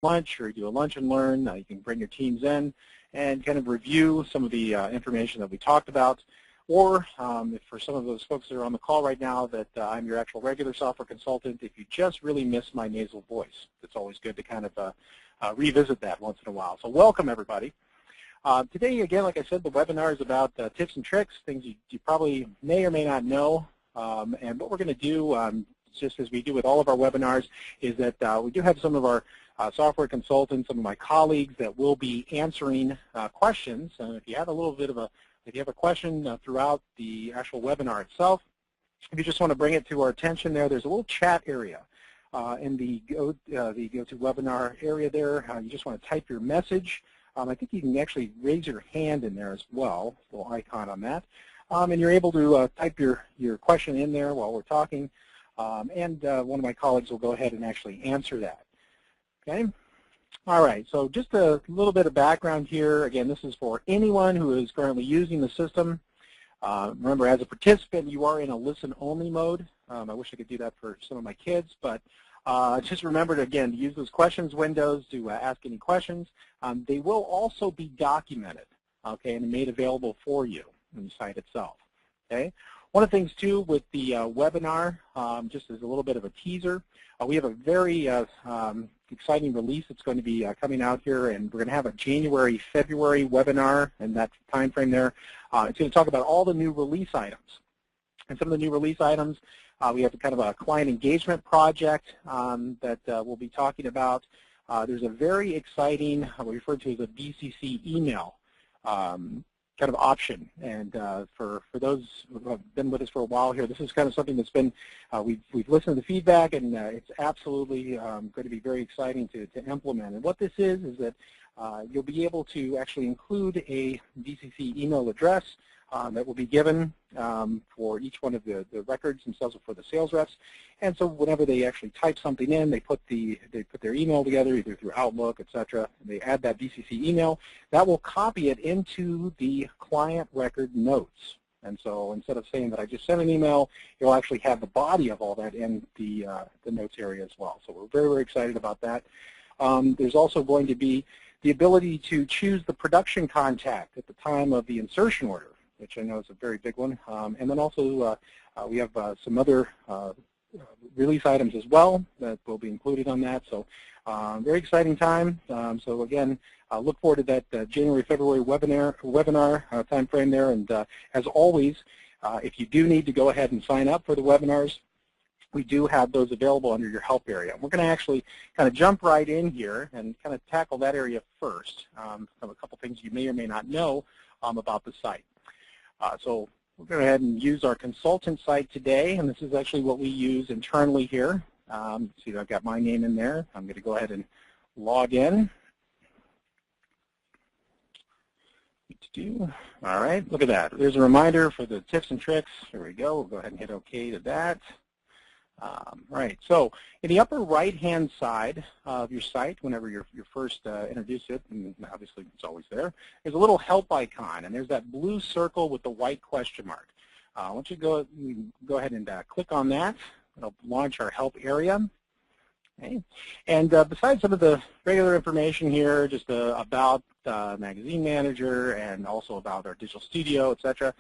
lunch or do a lunch and learn. You can bring your teams in and kind of review some of the information that we talked about. Or if for some of those folks that are on the call right now that I'm your actual regular software consultant, if you just really miss my nasal voice, it's always good to kind of revisit that once in a while. So welcome, everybody. Today, again, like I said, the webinar is about tips and tricks, things you probably may or may not know. And what we're going to do, just as we do with all of our webinars, is that we do have some of our software consultants, some of my colleagues that will be answering questions. And if you have a little bit of if you have a question throughout the actual webinar itself, if you just want to bring it to our attention there's a little chat area in the GoToWebinar area there. You just want to type your message. I think you can actually raise your hand in there as well, a little icon on that. And you're able to type your question in there while we're talking, and one of my colleagues will go ahead and actually answer that. Okay? All right, so just a little bit of background here. Again, this is for anyone who is currently using the system. Remember, as a participant, you are in a listen-only mode. I wish I could do that for some of my kids, but just remember to, again, to use those questions windows to ask any questions. They will also be documented, okay, and made available for you in the site itself, okay? One of the things, too, with the webinar, just as a little bit of a teaser, we have a very exciting release that's going to be coming out here, and we're going to have a January, February webinar, and that time frame there. It's going to talk about all the new release items. And some of the new release items, we have kind of a client engagement project that we'll be talking about. There's a very exciting, what we refer to as a BCC email kind of option. And for those who have been with us for a while here, this is kind of something that's been, we've listened to the feedback, and it's absolutely going to be very exciting to implement. And what this is that you'll be able to actually include a BCC email address that will be given for each one of the records themselves for the sales reps. And so whenever they actually type something in, they put their email together either through Outlook, etc. And they add that BCC email. That will copy it into the client record notes. And so instead of saying that I just sent an email, you'll actually have the body of all that in the notes area as well. So we're very, very excited about that. There's also going to be the ability to choose the production contact at the time of the insertion order, which I know is a very big one. And then also we have some other release items as well that will be included on that. So very exciting time. So again, look forward to that January, February webinar time frame there. And as always, if you do need to go ahead and sign up for the webinars, we do have those available under your help area. We're going to actually kind of jump right in here and kind of tackle that area first. A couple things you may or may not know about the site. So we're going to go ahead and use our consultant site today, and this is actually what we use internally here. See, I've got my name in there. I'm going to go ahead and log in. All right, look at that. There's a reminder for the tips and tricks. Here we go. We'll go ahead and hit OK to that. Right, so in the upper right-hand side of your site, whenever you're first introduced it, and obviously it's always there, there's a little help icon, and there's that blue circle with the white question mark. I want you to go ahead and click on that. It'll launch our help area. Okay. And besides some of the regular information here, just about Magazine Manager and also about our Digital Studio, etc.,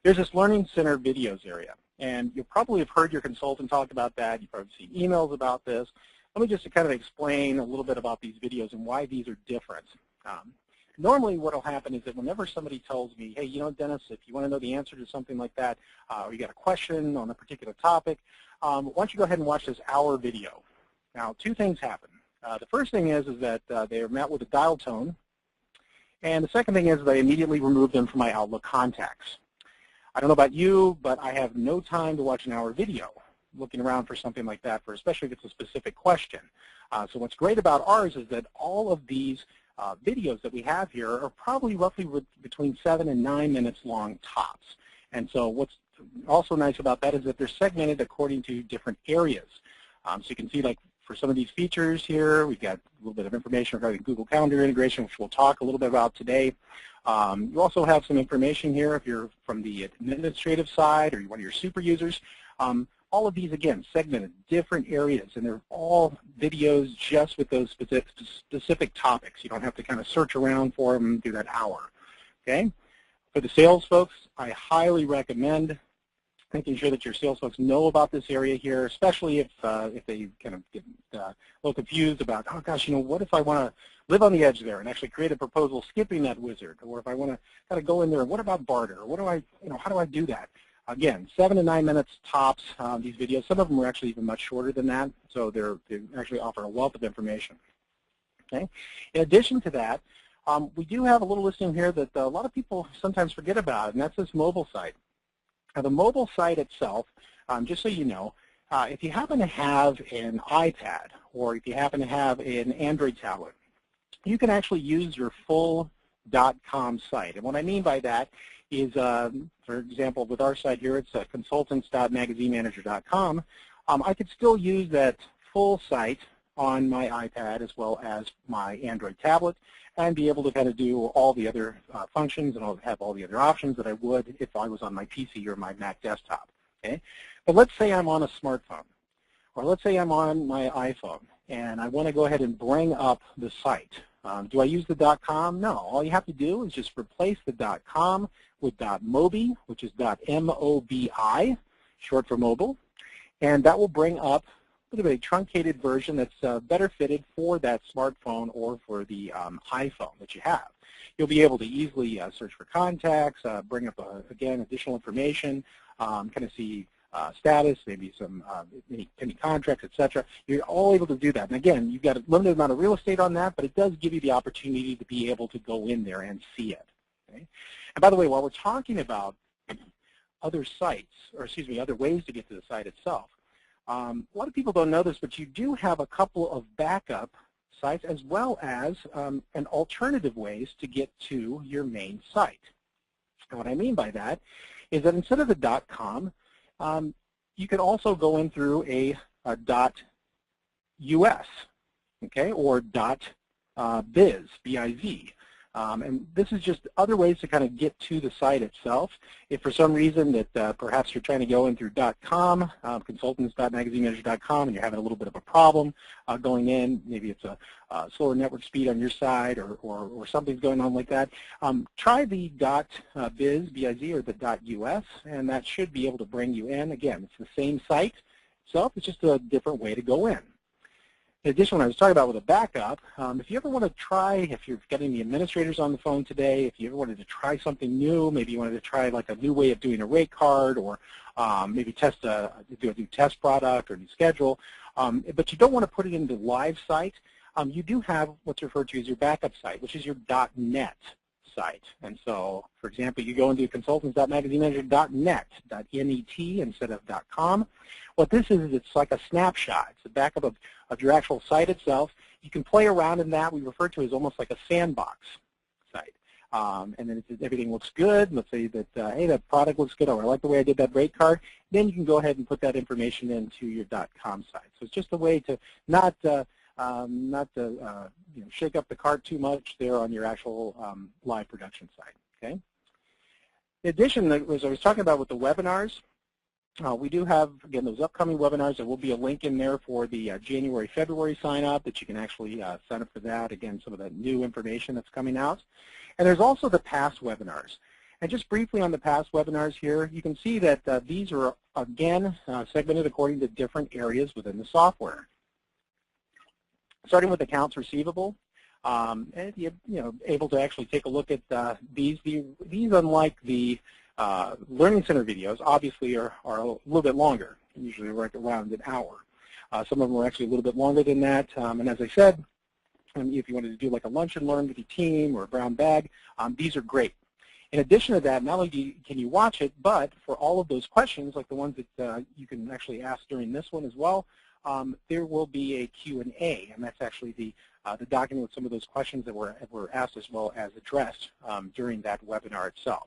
there's this Learning Center videos area. And you'll probably have heard your consultant talk about that. You've probably seen emails about this. Let me just kind of explain a little bit about these videos and why these are different. Normally what will happen is that whenever somebody tells me, hey, you know, Dennis, if you want to know the answer to something like that, or you got a question on a particular topic, why don't you go ahead and watch this hour video. Now, two things happen. The first thing is that they are met with a dial tone. And the second thing is that I immediately remove them from my Outlook contacts. I don't know about you, but I have no time to watch an hour video looking around for something like that, especially if it's a specific question. So what's great about ours is that all of these videos that we have here are probably roughly between 7 and 9 minutes long tops. And so what's also nice about that is that they're segmented according to different areas. So you can see, like, for some of these features here, we've got a little bit of information regarding Google Calendar integration, which we'll talk a little bit about today. You also have some information here if you're from the administrative side or you're one of your super users. All of these, again, segmented different areas, and they're all videos just with those specific topics. You don't have to kind of search around for them through that hour, okay? For the sales folks, I highly recommend making sure that your sales folks know about this area here, especially if they kind of get a little confused about, oh gosh, what if I want to live on the edge there and actually create a proposal skipping that wizard, or if I want to kind of go in there and what about barter? What do I, how do I do that? Again, 7 to 9 minutes tops, these videos. Some of them are actually even much shorter than that, so they actually offer a wealth of information. Okay. In addition to that, we do have a little listing here that a lot of people sometimes forget about, and that's this mobile site. Now, the mobile site itself, just so you know, if you happen to have an iPad or if you happen to have an Android tablet, you can actually use your full .com site. And what I mean by that is, for example, with our site here, it's consultants.magazinemanager.com. I could still use that full site on my iPad as well as my Android tablet and be able to kind of do all the other functions and have all the other options that I would if I was on my PC or my Mac desktop. Okay? But let's say I'm on a smartphone, or let's say I'm on my iPhone, and I want to go ahead and bring up the site. Do I use the .com? No. All you have to do is just replace the .com with .mobi, which is .mobi, short for mobile, and that will bring up a little bit of a truncated version that's better fitted for that smartphone or for the iPhone that you have. You'll be able to easily search for contacts, bring up, again, additional information, kind of see status, maybe some any contracts, etc. You're all able to do that. And again, you've got a limited amount of real estate on that, but it does give you the opportunity to be able to go in there and see it. Okay? And by the way, while we're talking about other sites, or excuse me, other ways to get to the site itself, a lot of people don't know this, but you do have a couple of backup sites as well as an alternative ways to get to your main site. And what I mean by that is that instead of the .com, you can also go in through a .us, okay, or .biz, B-I-Z. And this is just other ways to kind of get to the site itself. If for some reason that perhaps you're trying to go in through .com, consultants.magazinemanager.com, and you're having a little bit of a problem going in, maybe it's a slower network speed on your side or something's going on like that, try the .biz, B-I-Z, or the .us, and that should be able to bring you in. Again, it's the same site itself, it's just a different way to go in. In addition, when I was talking about with a backup, if you ever want to try, if you're getting the administrators on the phone today, if you ever wanted to try something new, maybe you wanted to try like a new way of doing a rate card, or maybe do a new test product or new schedule, but you don't want to put it into the live site, you do have what's referred to as your backup site, which is your .net site. And so, for example, you go into consultants.magazinemanager.net, .net instead of .com. What this is it's like a snapshot. It's a backup of your actual site itself. You can play around in that. We refer to it as almost like a sandbox site. And then if everything looks good, let's say that, hey, that product looks good, or I like the way I did that rate card, then you can go ahead and put that information into your .com site. So it's just a way to not shake up the cart too much there on your actual live production site. Okay. In addition, as I was talking about with the webinars, we do have, again, those upcoming webinars. There will be a link in there for the January, February sign-up that you can actually sign up for that. Again, some of that new information that's coming out. And there's also the past webinars. And just briefly on the past webinars here, you can see that these are, again, segmented according to different areas within the software. Starting with accounts receivable, and you're able to actually take a look at these. These, unlike the Learning Center videos, obviously are a little bit longer, usually right around an hour. Some of them are actually a little bit longer than that. And as I said, if you wanted to do like a lunch and learn with your team or a brown bag, these are great. In addition to that, not only can you watch it, but for all of those questions, like the ones that you can actually ask during this one as well, there will be a Q&A, and that's actually the document with some of those questions that were asked as well as addressed during that webinar itself.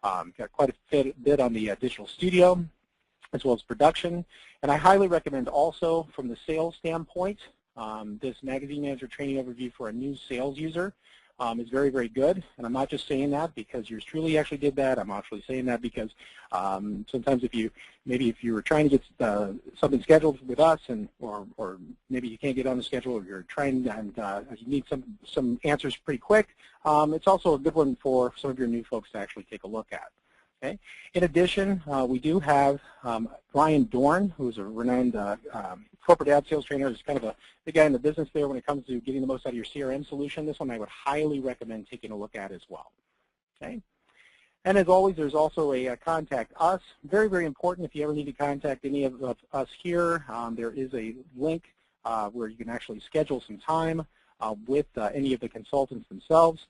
Got quite a bit on the Digital Studio as well as production, and I highly recommend also from the sales standpoint this Magazine Manager Training Overview for a new sales user. is very, very good. And I'm not just saying that because yours truly actually did that. I'm actually saying that because sometimes if you were trying to get something scheduled with us, and or maybe you can't get on the schedule, or you're trying and you need some answers pretty quick, it's also a good one for some of your new folks to actually take a look at. Okay. In addition, we do have Ryan Dorn, who's a renowned corporate ad sales trainer. He's kind of the guy in the business there when it comes to getting the most out of your CRM solution. This one I would highly recommend taking a look at as well. Okay. And as always, there's also a contact us. Very, very important if you ever need to contact any of us here. There is a link where you can actually schedule some time with any of the consultants themselves.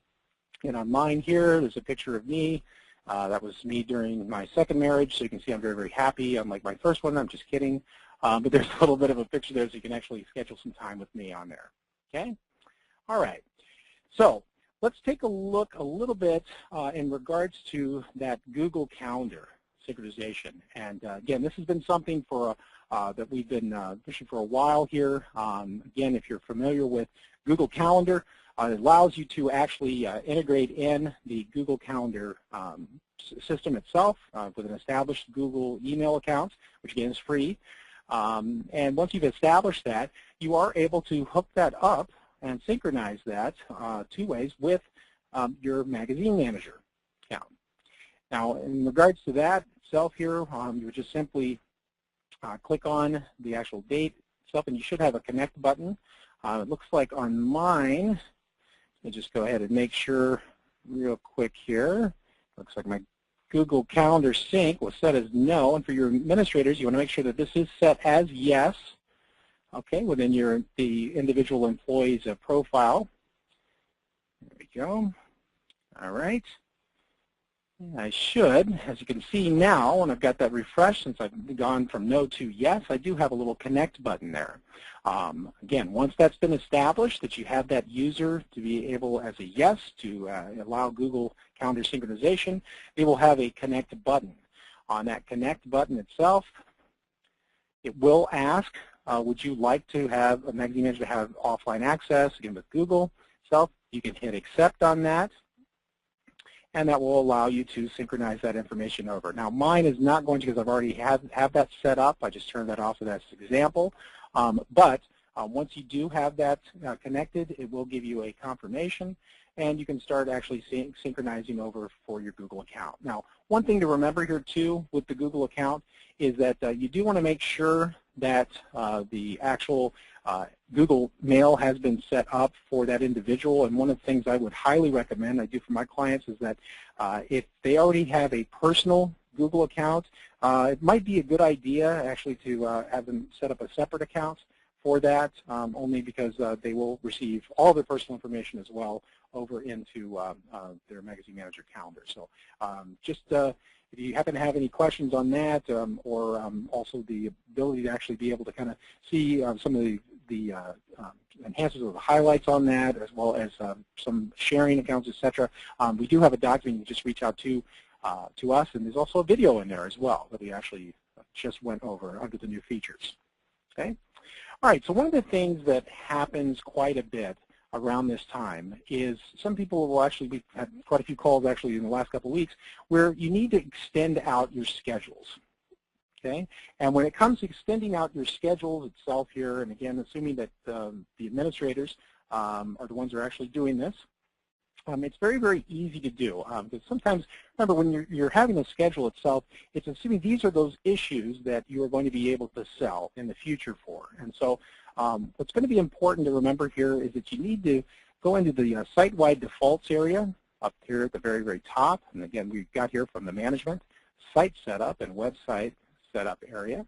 And on mine here, there's a picture of me. That was me during my second marriage, so you can see I'm very, very happy. Unlike my first one, I'm just kidding. But there's a little bit of a picture there, so you can actually schedule some time with me on there. Okay? All right. So let's take a look a little bit in regards to that Google Calendar synchronization. And again, this has been something for that we've been pushing for a while here. Again, if you're familiar with Google Calendar, it allows you to actually integrate in the Google Calendar system itself with an established Google email account, which again is free. And once you've established that, you are able to hook that up and synchronize that two ways with your Magazine Manager account. Now, in regards to that itself here, you would just simply click on the actual date itself, and you should have a connect button. It looks like on mine, let me just go ahead and make sure real quick here. Looks like my Google Calendar sync was set as no, and for your administrators, you want to make sure that this is set as yes, okay, within the individual employee's profile. There we go. All right. I should, as you can see now, and I've got that refreshed since I've gone from no to yes, I do have a little connect button there. Again, once that's been established, that you have that user to be able, as a yes, to allow Google Calendar synchronization, they will have a connect button. On that connect button itself, it will ask, would you like to have a Magazine Manager to have offline access, again with Google itself. You can hit accept on that, and that will allow you to synchronize that information over. Now, mine is not going to, because I've already have that set up. I just turned that off as an example. But once you do have that connected, it will give you a confirmation, and you can start actually synchronizing over for your Google account. Now, one thing to remember here, too, with the Google account is that you do want to make sure that the actual Google Mail has been set up for that individual. And one of the things I would highly recommend, I do for my clients, is that if they already have a personal Google account, it might be a good idea actually to have them set up a separate account for that, only because they will receive all their personal information as well over into their Magazine Manager calendar. So just if you happen to have any questions on that, or also the ability to actually be able to kind of see some of the enhancements of the highlights on that, as well as some sharing accounts, etc. We do have a document you just reach out to us, and there's also a video in there as well that we actually just went over under the new features. Okay. All right. So one of the things that happens quite a bit around this time is some people will actually, we've had quite a few calls actually in the last couple of weeks, where you need to extend out your schedules. Okay? And when it comes to extending out your schedules itself here, and again, assuming that the administrators are the ones who are actually doing this, it's very, very easy to do. Because sometimes, remember, when you're having a schedule itself, it's assuming these are those issues that you are going to be able to sell in the future for. And so what's going to be important to remember here is that you need to go into the site-wide defaults area up here at the very, very top. And again, we've got here from the management, site setup and website setup area.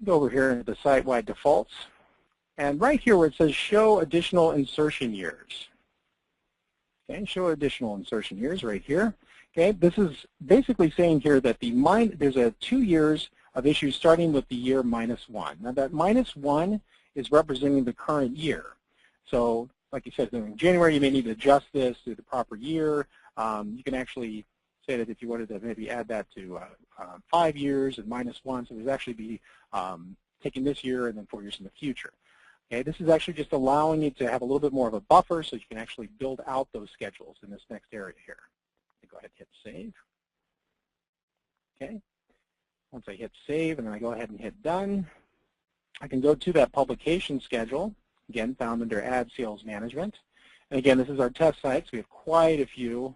Go over here into the site-wide defaults. And right here where it says show additional insertion years. Okay, show additional insertion years right here. Okay, this is basically saying here that there's a 2 years of issues starting with the year -1. Now that -1 is representing the current year. So like you said, in January you may need to adjust this to the proper year. You can actually say that if you wanted to maybe add that to 5 years and -1, so there's actually be taking this year and then 4 years in the future. Okay, this is actually just allowing you to have a little bit more of a buffer so you can actually build out those schedules in this next area here. Go ahead and hit save. Okay, once I hit save and then I go ahead and hit done, I can go to that publication schedule, again found under Ad Sales Management. And again, this is our test site, so we have quite a few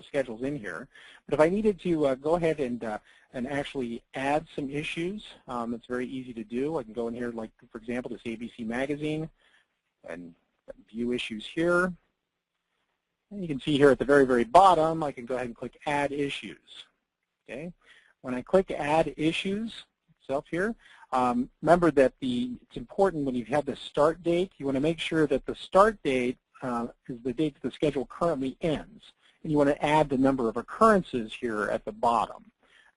schedules in here. But if I needed to go ahead and actually add some issues, it's very easy to do. I can go in here, like for example, this ABC Magazine, and view issues here. And you can see here at the very, very bottom, I can go ahead and click Add Issues. Okay. When I click Add Issues itself here, remember that it's important when you have the start date, you want to make sure that the start date is the date that the schedule currently ends. And you want to add the number of occurrences here at the bottom.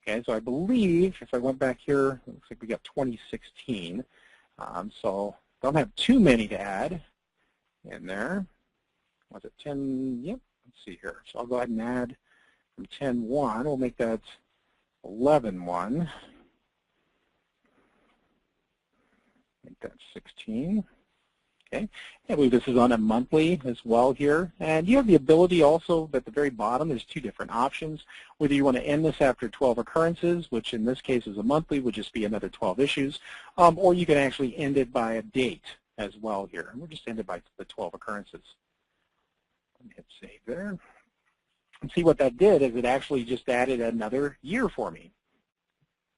Okay, so I believe if I went back here, it looks like we got 2016. So don't have too many to add in there. Was it 10? Yep, let's see here. So I'll go ahead and add from 10-1. We'll make that 11-1. Make that 16. Okay, I believe this is on a monthly as well here. And you have the ability also at the very bottom, there's two different options. Whether you want to end this after 12 occurrences, which in this case is a monthly, would just be another 12 issues, or you can actually end it by a date as well here. And we'll just end it by the 12 occurrences. Hit save there. And see what that did is it actually just added another year for me.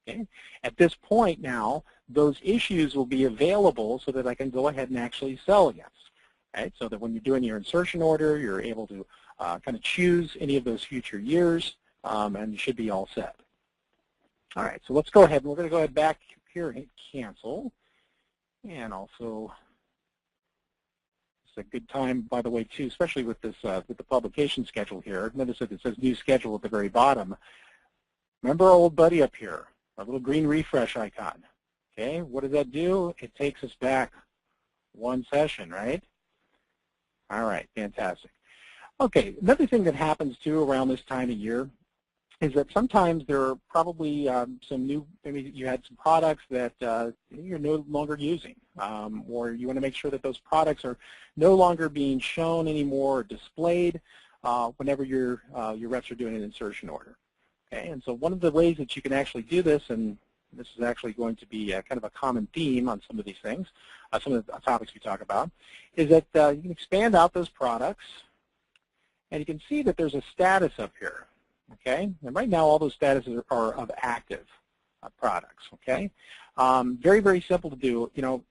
Okay. At this point now, those issues will be available so that I can go ahead and actually sell against. Right? So that when you're doing your insertion order, you're able to kind of choose any of those future years, and you should be all set. All right, so let's go ahead, and we're going to go ahead back here and hit cancel. And also, it's a good time, by the way, too, especially with this with the publication schedule here. Notice that it says new schedule at the very bottom. Remember our old buddy up here, our little green refresh icon. Okay, what does that do? It takes us back one session, right? All right, fantastic. Okay, another thing that happens too around this time of year is that sometimes there are probably some new, maybe you had some products that you're no longer using, or you want to make sure that those products are no longer being shown anymore or displayed whenever your reps are doing an insertion order. Okay, and so one of the ways that you can actually do this, and this is actually going to be kind of a common theme on some of these things, some of the topics we talk about, is that you can expand out those products, and you can see that there's a status up here. Okay, and right now all those statuses are of active products. Okay, very, very simple to do. You know,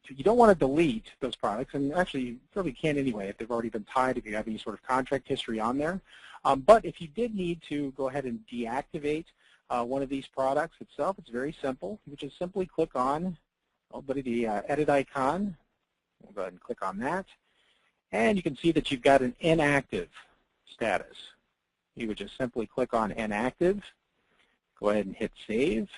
you don't want to delete those products, and actually you probably can anyway if they've already been tied, if you have any sort of contract history on there. But if you did need to go ahead and deactivate one of these products itself, it's very simple. You just simply click on the edit icon. We'll go ahead and click on that. And you can see that you've got an inactive status. You would just simply click on inactive, go ahead and hit save.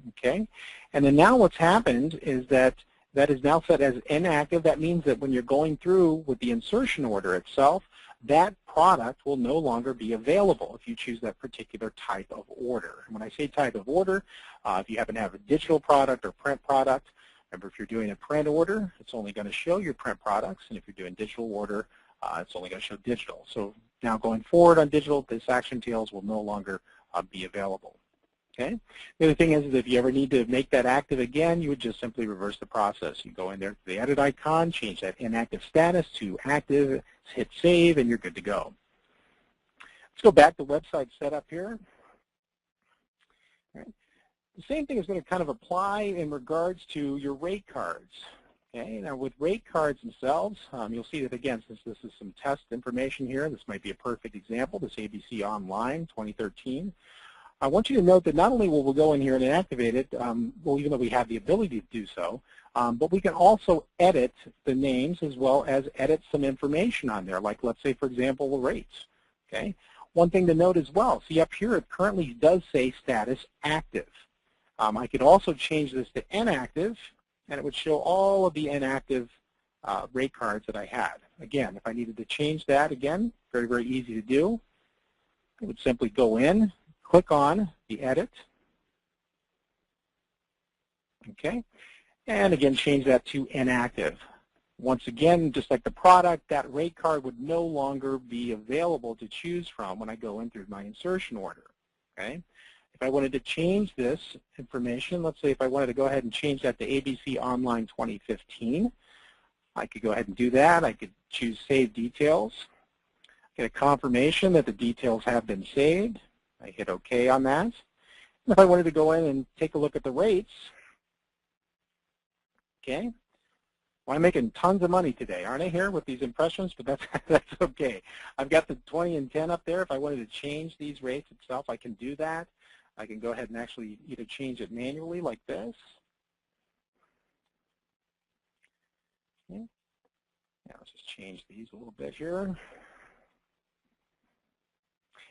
Okay, and then now what's happened is that is now set as inactive. That means that when you're going through with the insertion order itself, that product will no longer be available if you choose that particular type of order. And when I say type of order, if you happen to have a digital product or print product, remember if you're doing a print order, it's only going to show your print products, and if you're doing digital order, it's only going to show digital. So now going forward on digital, this action tails will no longer be available. Okay. The other thing is if you ever need to make that active again, you would just simply reverse the process. You go in there to the edit icon, change that inactive status to active, hit save, and you're good to go. Let's go back to website setup here. All right. The same thing is going to kind of apply in regards to your rate cards. Okay, now with rate cards themselves, you'll see that again, since this is some test information here, this might be a perfect example, this ABC Online 2013. I want you to note that not only will we go in here and activate it, well, even though we have the ability to do so, but we can also edit the names as well as edit some information on there, like let's say, for example, the rates. Okay. One thing to note as well, see up here, it currently does say status active. I could also change this to inactive, and it would show all of the inactive rate cards that I had. Again, if I needed to change that again, very, very easy to do. I would simply go in, click on the edit, okay, and again change that to inactive. Once again, just like the product, that rate card would no longer be available to choose from when I go in through my insertion order. Okay? If I wanted to change this information, let's say if I wanted to go ahead and change that to ABC Online 2015, I could go ahead and do that. I could choose Save Details, get a confirmation that the details have been saved. I hit OK on that. And if I wanted to go in and take a look at the rates, okay, well, I'm making tons of money today, aren't I, here with these impressions? But that's okay. I've got the 20 and 10 up there. If I wanted to change these rates itself, I can do that. I can go ahead and actually either change it manually like this. Okay. Now let's just change these a little bit here.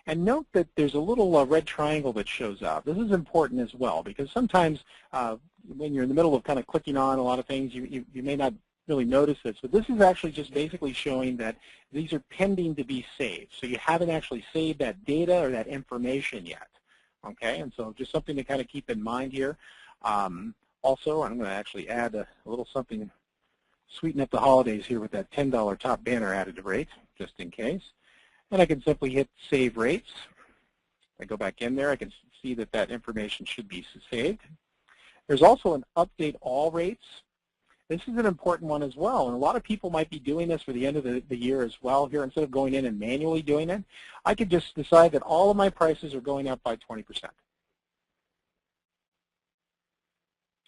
And note that there's a little red triangle that shows up. This is important as well because sometimes when you're in the middle of kind of clicking on a lot of things, you may not really notice this. But this is actually just basically showing that these are pending to be saved. So you haven't actually saved that data or that information yet. Okay, and so just something to kind of keep in mind here. Also, I'm going to actually add a little something, sweeten up the holidays here with that $10 top banner added rate, just in case. And I can simply hit Save Rates. If I go back in there, I can see that that information should be saved. There's also an Update All Rates. This is an important one as well, and a lot of people might be doing this for the end of the year as well. Here, instead of going in and manually doing it, I could just decide that all of my prices are going up by 20%.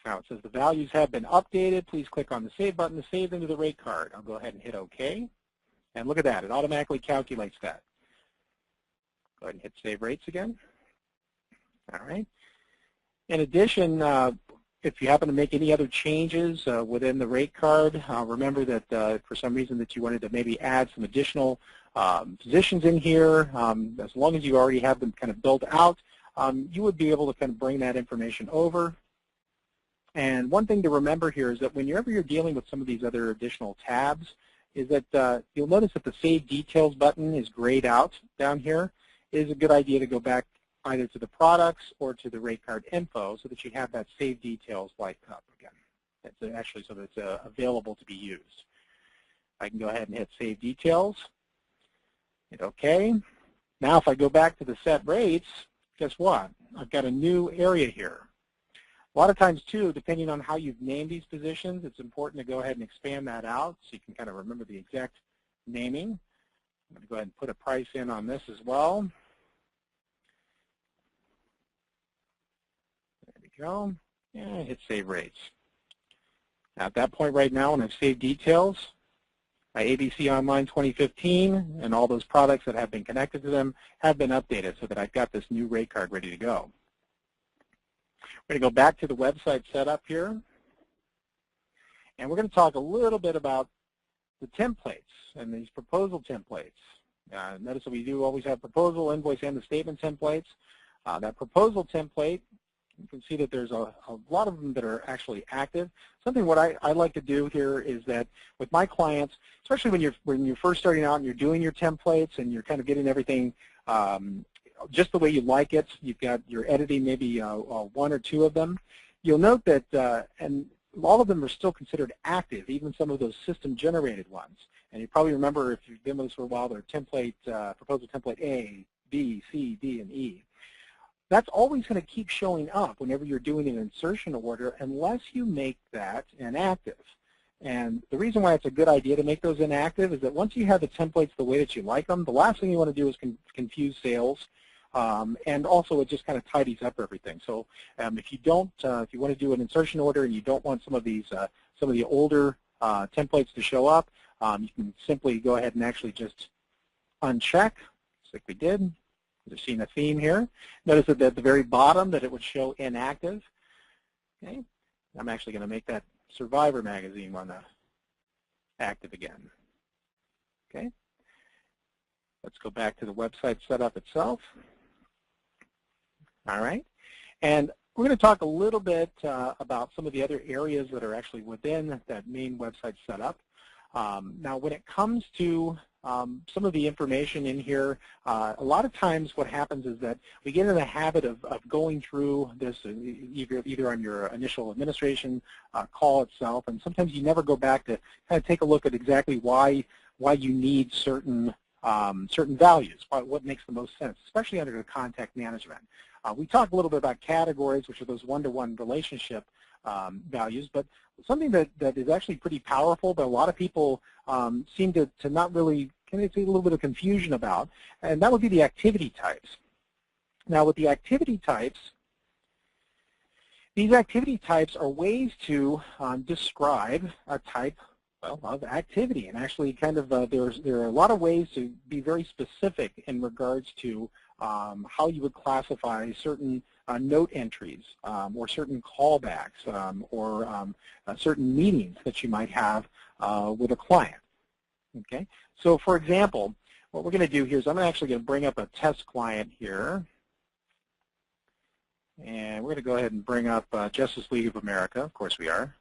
Now it says the values have been updated. Please click on the Save button to save them to the rate card. I'll go ahead and hit OK. And look at that, it automatically calculates that. Go ahead and hit Save Rates again. All right. In addition, if you happen to make any other changes within the rate card, remember that for some reason that you wanted to maybe add some additional positions in here, as long as you already have them kind of built out, you would be able to kind of bring that information over. And one thing to remember here is that whenever you're dealing with some of these other additional tabs, is that you'll notice that the Save Details button is grayed out down here. It is a good idea to go back either to the products or to the rate card info so that you have that Save Details light up again. It's actually so that it's available to be used. I can go ahead and hit Save Details, hit OK. Now if I go back to the set rates, guess what? I've got a new area here. A lot of times, too, depending on how you've named these positions, it's important to go ahead and expand that out so you can kind of remember the exact naming. I'm going to go ahead and put a price in on this as well. There we go. And hit Save Rates. Now, at that point right now, when I've saved details, my ABC Online 2015 and all those products that have been connected to them have been updated so that I've got this new rate card ready to go. We're going to go back to the website setup here, and we're going to talk a little bit about the templates and these proposal templates. Notice that we do always have proposal, invoice, and the statement templates. That proposal template, you can see that there's a lot of them that are actually active. Something what I like to do here is that with my clients, especially when you're first starting out and you're doing your templates and you're kind of getting everything just the way you like it, you're editing maybe one or two of them, you'll note that, and all of them are still considered active, even some of those system-generated ones. And you probably remember, if you've been with us for a while, they're template, proposal template A, B, C, D, and E. That's always going to keep showing up whenever you're doing an insertion order unless you make that inactive. And the reason why it's a good idea to make those inactive is that once you have the templates the way that you like them, the last thing you want to do is confuse sales. And also it just kind of tidies up everything. So if you want to do an insertion order and you don't want some of the older templates to show up, you can simply go ahead and actually just uncheck, just like we did. You're seeing a theme here. Notice that at the very bottom that it would show inactive. Okay, I'm actually going to make that Survivor magazine one active again. Okay, let's go back to the website setup itself. All right, and we're going to talk a little bit about some of the other areas that are actually within that main website setup. Now, when it comes to some of the information in here, a lot of times what happens is that we get in the habit of going through this either on your initial administration call itself, and sometimes you never go back to kind of take a look at exactly why you need certain values, what makes the most sense, especially under the contact management. We talked a little bit about categories, which are those one-to-one relationship values, but something that is actually pretty powerful, but a lot of people seem to not really, kind of see a little bit of confusion about, and that would be the activity types. Now with the activity types, these activity types are ways to describe a type of activity, and actually kind of there are a lot of ways to be very specific in regards to how you would classify certain note entries or certain callbacks or certain meetings that you might have with a client. Okay, so for example, what we're going to do here is I'm actually going to bring up a test client here, and we're going to go ahead and bring up Justice League of America. Of course we are.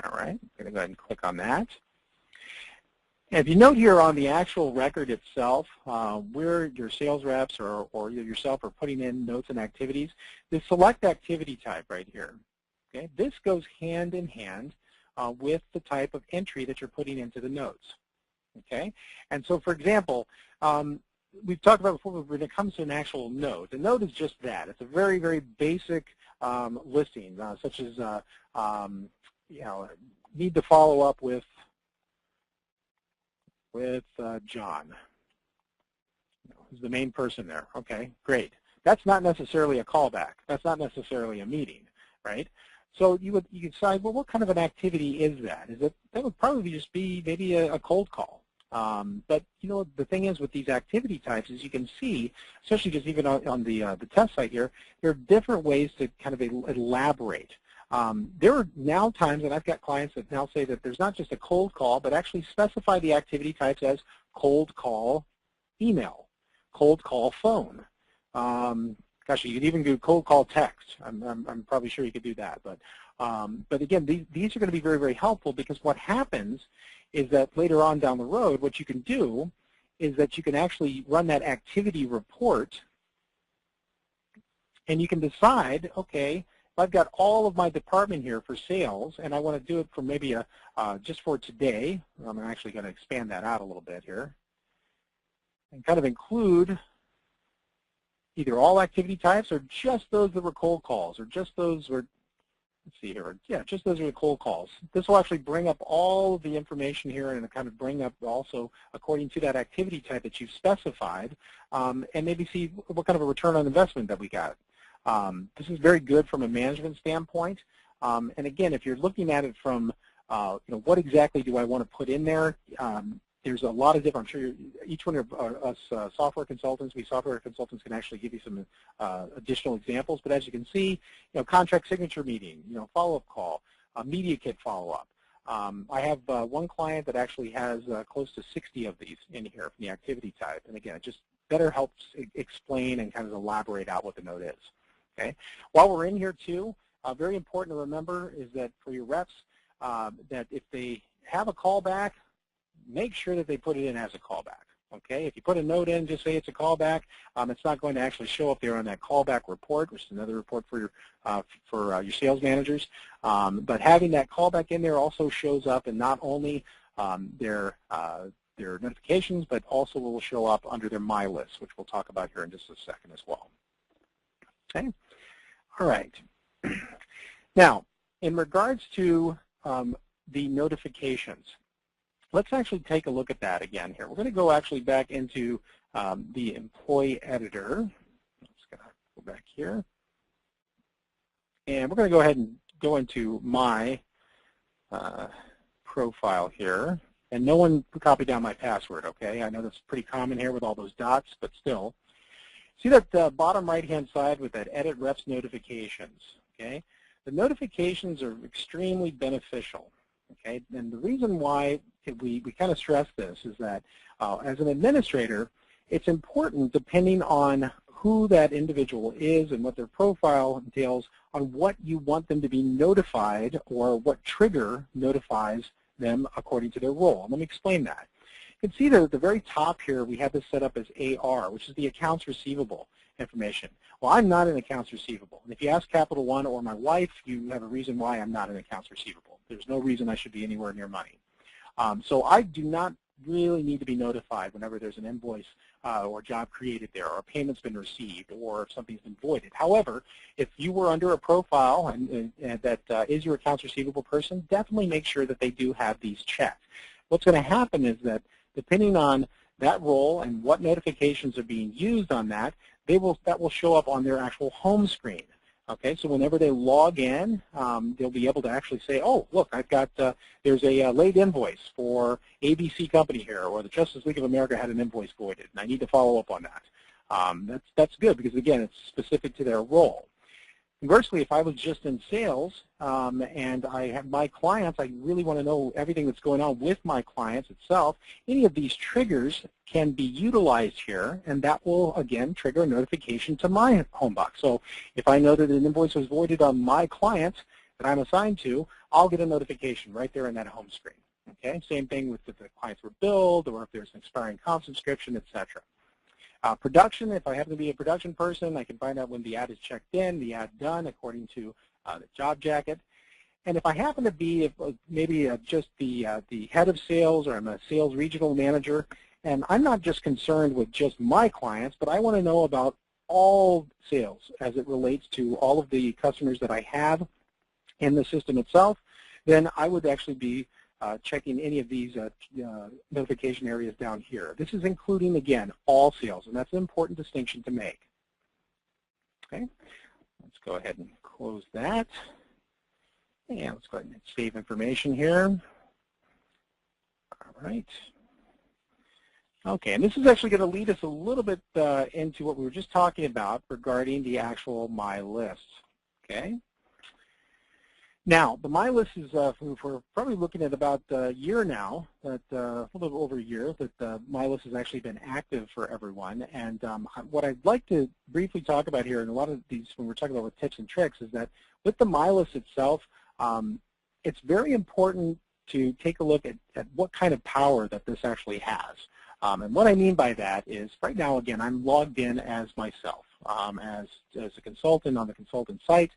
All right, I'm going to go ahead and click on that. And if you note here on the actual record itself, where your sales reps or yourself are putting in notes and activities, the select activity type right here. Okay, this goes hand in hand with the type of entry that you're putting into the notes. Okay, and so for example, we've talked about before when it comes to an actual note. The note is just that. It's a very, very basic listing, such as need to follow up with John, who's the main person there. Okay, great. That's not necessarily a callback. That's not necessarily a meeting, right? So you could decide, well, what kind of an activity is that? That would probably just be maybe a cold call. But the thing is with these activity types, as you can see, especially just even on the test site here, there are different ways to kind of elaborate. There are now times, and I've got clients that now say that there's not just a cold call, but actually specify the activity types as cold call email, cold call phone. Gosh, you could even do cold call text. I'm probably sure you could do that. But again, these are going to be very, very helpful, because what happens is that later on down the road, what you can do is that you can actually run that activity report, and you can decide, okay, if I've got all of my department here for sales, and I want to do it for maybe just for today, I'm actually going to expand that out a little bit here, and kind of include either all activity types or just those that were cold calls, or just those were, let's see here, yeah, just those are the cold calls. This will actually bring up all of the information here, and kind of bring up also according to that activity type that you've specified, and maybe see what kind of a return on investment that we got. This is very good from a management standpoint, and again, if you're looking at it from, what exactly do I want to put in there? There's a lot of different, I'm sure each one of us software consultants, we software consultants can actually give you some additional examples, but as you can see, contract signature meeting, follow-up call, media kit follow-up. I have one client that actually has close to 60 of these in here from the activity type, and again, it just better helps explain and kind of elaborate out what the note is. Okay. While we're in here too, very important to remember is that for your reps, that if they have a callback, make sure that they put it in as a callback. Okay, if you put a note in, just say it's a callback, it's not going to actually show up there on that callback report, which is another report for your sales managers. But having that callback in there also shows up in not only their notifications, but also will show up under their My List, which we'll talk about here in just a second as well. Okay, all right. Now, in regards to the notifications, let's actually take a look at that again here. We're going to go actually back into the employee editor. I'm just going to go back here. And we're going to go ahead and go into my profile here. And no one copy down my password, okay? I know that's pretty common here with all those dots, but still. See that bottom right-hand side with that Edit Reps Notifications, okay? The notifications are extremely beneficial, okay? And the reason why we kind of stress this is that as an administrator, it's important, depending on who that individual is and what their profile entails, on what you want them to be notified or what trigger notifies them according to their role. And let me explain that. You can see that at the very top here, we have this set up as AR, which is the accounts receivable information. Well, I'm not in accounts receivable. And if you ask Capital One or my wife, you have a reason why I'm not in accounts receivable. There's no reason I should be anywhere near money. So I do not really need to be notified whenever there's an invoice or job created there, or a payment's been received, or if something's been voided. However, if you were under a profile and that is your accounts receivable person, definitely make sure that they do have these checked. What's going to happen is that depending on that role and what notifications are being used on that, that will show up on their actual home screen. Okay, so whenever they log in, they'll be able to actually say, oh, look, I've got, there's a late invoice for ABC Company here, or the Justice League of America had an invoice voided, and I need to follow up on that. That's good because, again, it's specific to their role. Conversely, if I was just in sales and I have my clients, I really want to know everything that's going on with my clients itself, any of these triggers can be utilized here, and that will, again, trigger a notification to my home box. So if I know that an invoice was voided on my client that I'm assigned to, I'll get a notification right there in that home screen. Okay, same thing with if the clients were billed or if there's an expiring comp subscription, etc. Production, if I happen to be a production person, I can find out when the ad is checked in, the ad done according to the job jacket. And if I happen to be maybe just the head of sales, or I'm a sales regional manager, and I'm not just concerned with just my clients, but I want to know about all sales as it relates to all of the customers that I have in the system itself, then I would actually be checking any of these notification areas down here. This is including, again, all sales, and that's an important distinction to make. Okay, let's go ahead and close that. And let's go ahead and save information here. All right. Okay, and this is actually going to lead us a little bit into what we were just talking about regarding the actual My List. Okay. Now, the My List is, we're probably looking at about a year now, a little bit over a year, that My List has actually been active for everyone. And what I'd like to briefly talk about here, and a lot of these, when we're talking about with tips and tricks, is that with the My List itself, it's very important to take a look at what kind of power that this actually has. And what I mean by that is, right now, again, I'm logged in as myself, as a consultant on the consultant site.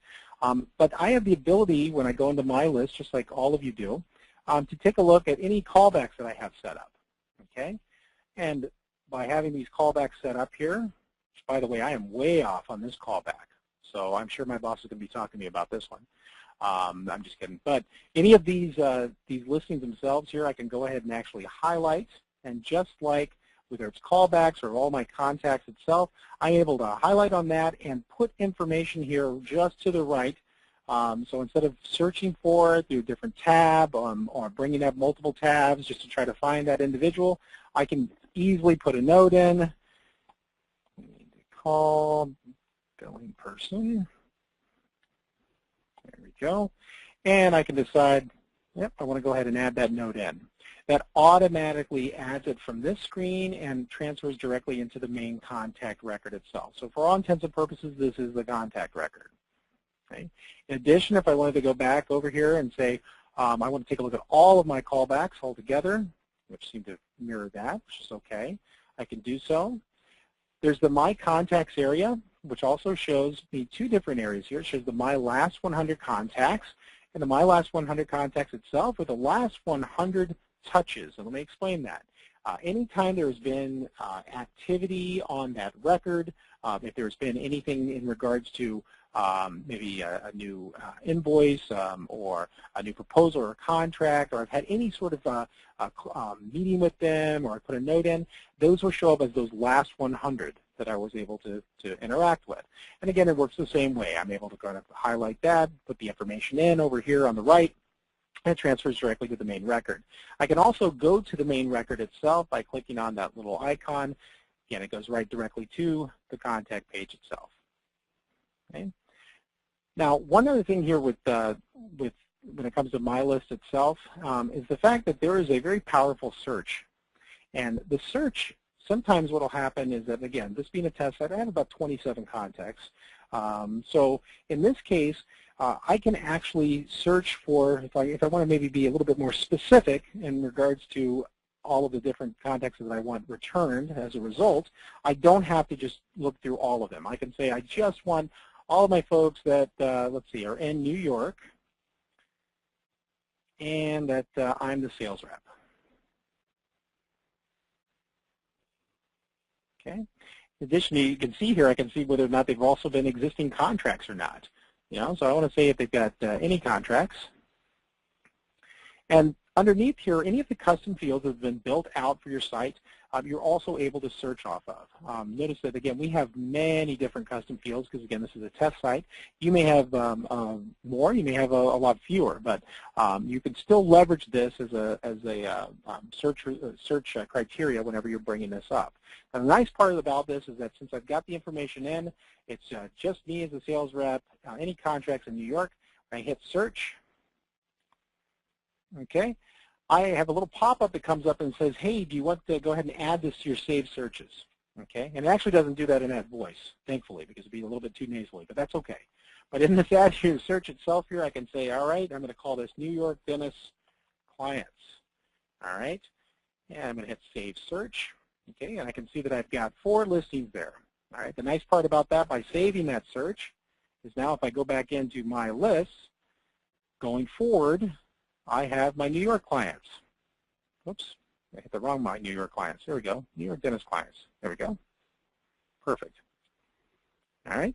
But I have the ability, when I go into My List, just like all of you do, to take a look at any callbacks that I have set up. Okay? And by having these callbacks set up here, which, by the way, I am way off on this callback, so I'm sure my boss is going to be talking to me about this one. I'm just kidding. But any of these listings themselves here, I can go ahead and actually highlight. And just like whether it's callbacks or all my contacts itself, I'm able to highlight on that and put information here just to the right. So instead of searching for it through a different tab or bringing up multiple tabs just to try to find that individual, I can easily put a note in. We need to call billing person. There we go. And I can decide, yep, I want to go ahead and add that note in. That automatically adds it from this screen and transfers directly into the main contact record itself. So for all intents and purposes, this is the contact record. Okay. In addition, if I wanted to go back over here and say, I want to take a look at all of my callbacks all together, which seem to mirror that, which is okay, I can do so. There's the My Contacts area, which also shows me two different areas here. It shows the My Last 100 Contacts and the My Last 100 Contacts itself, or the last 100 touches. And let me explain that. Anytime there's been activity on that record, if there's been anything in regards to maybe a new invoice or a new proposal or contract, or I've had any sort of meeting with them, or I put a note in, those will show up as those last 100 that I was able to interact with. And again, it works the same way. I'm able to kind of highlight that, put the information in over here on the right, and it transfers directly to the main record. I can also go to the main record itself by clicking on that little icon. Again, it goes right directly to the contact page itself. Okay. Now, one other thing here when it comes to My List itself is the fact that there is a very powerful search. And the search, sometimes what will happen is that, again, this being a test site, I have about 27 contacts. So in this case, I can actually search for, if I want to maybe be a little bit more specific in regards to all of the different contacts that I want returned as a result, I don't have to just look through all of them. I can say I just want all of my folks that, let's see, are in New York and that I'm the sales rep. Okay. In addition, you can see here, I can see whether or not they've also been existing contracts or not. You know, so I want to say if they've got any contracts. And underneath here, any of the custom fields that have been built out for your site, you're also able to search off of. Notice that, again, we have many different custom fields because, again, this is a test site. You may have more, you may have a lot fewer, but you can still leverage this as a search criteria whenever you're bringing this up. Now, the nice part about this is that since I've got the information in, it's just me as a sales rep, any contracts in New York. I hit search. Okay, I have a little pop-up that comes up and says, hey, do you want to go ahead and add this to your saved searches? Okay, and it actually doesn't do that in that voice, thankfully, because it'd be a little bit too nasally, but that's okay. But in this add to search itself here, I can say, all right, I'm going to call this New York Dentist Clients. All right, and I'm going to hit Save Search. Okay, and I can see that I've got 4 listings there. All right, the nice part about that, by saving that search, is now if I go back into my list, going forward, I have my New York clients. Oops, I hit the wrong my New York clients. There we go, New York Dentist clients. There we go. Perfect. All right.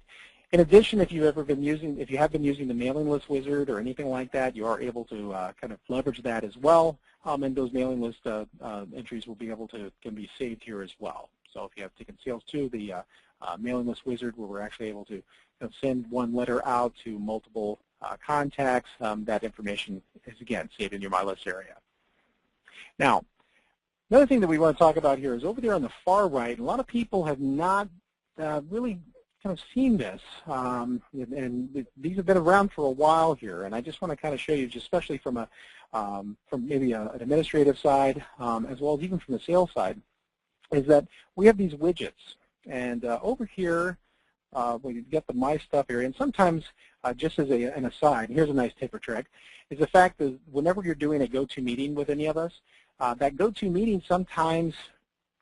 In addition, if you have been using the mailing list wizard or anything like that, you are able to kind of leverage that as well, and those mailing list entries will be able to can be saved here as well. So if you have taken Sales 2, the mailing list wizard, where we're actually able to send one letter out to multiple contacts, that information is, again, saved in your My List area. Now, another thing that we want to talk about here is over there on the far right, a lot of people have not really kind of seen this, and these have been around for a while here, and I just want to kind of show you, just especially from maybe an administrative side, as well as even from the sales side, is that we have these widgets, and over here, we get the My Stuff area, and sometimes, just as an aside, here's a nice tip or trick, is the fact that whenever you're doing a go-to meeting with any of us, that go-to meeting sometimes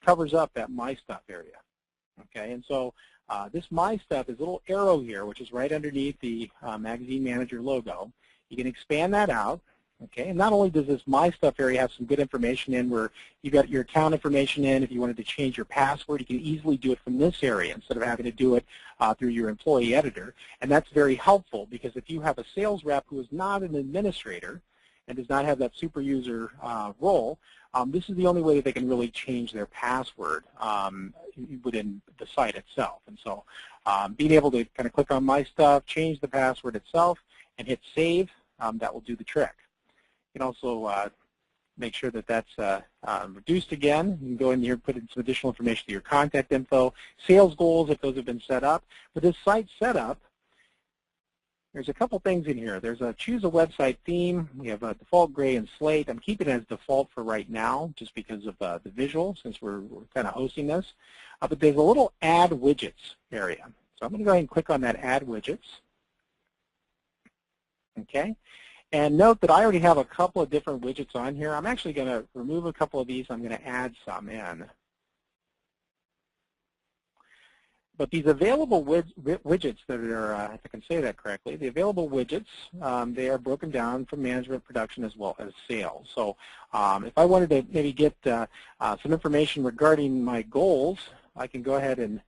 covers up that My Stuff area. Okay, and so this My Stuff is a little arrow here, which is right underneath the Magazine Manager logo. You can expand that out. Okay, and not only does this My Stuff area have some good information in where you've got your account information in, if you wanted to change your password, you can easily do it from this area instead of having to do it through your employee editor. And that's very helpful because if you have a sales rep who is not an administrator and does not have that super user role, this is the only way that they can really change their password within the site itself. And so being able to kind of click on My Stuff, change the password itself, and hit Save, that will do the trick. You can also make sure that that's reduced again. You can go in here and put in some additional information to your contact info, sales goals if those have been set up. For this site setup, there's a couple things in here. There's a choose a website theme. We have a default gray and slate. I'm keeping it as default for right now just because of the visual since we're kind of hosting this. But there's a little add widgets area. So I'm going to go ahead and click on that add widgets. Okay. And note that I already have a couple of different widgets on here. I'm actually going to remove a couple of these. I'm going to add some in. But these available widgets that are, if I can say that correctly, the available widgets, they are broken down from management, production, as well as sales. So if I wanted to maybe get some information regarding my goals, I can go ahead and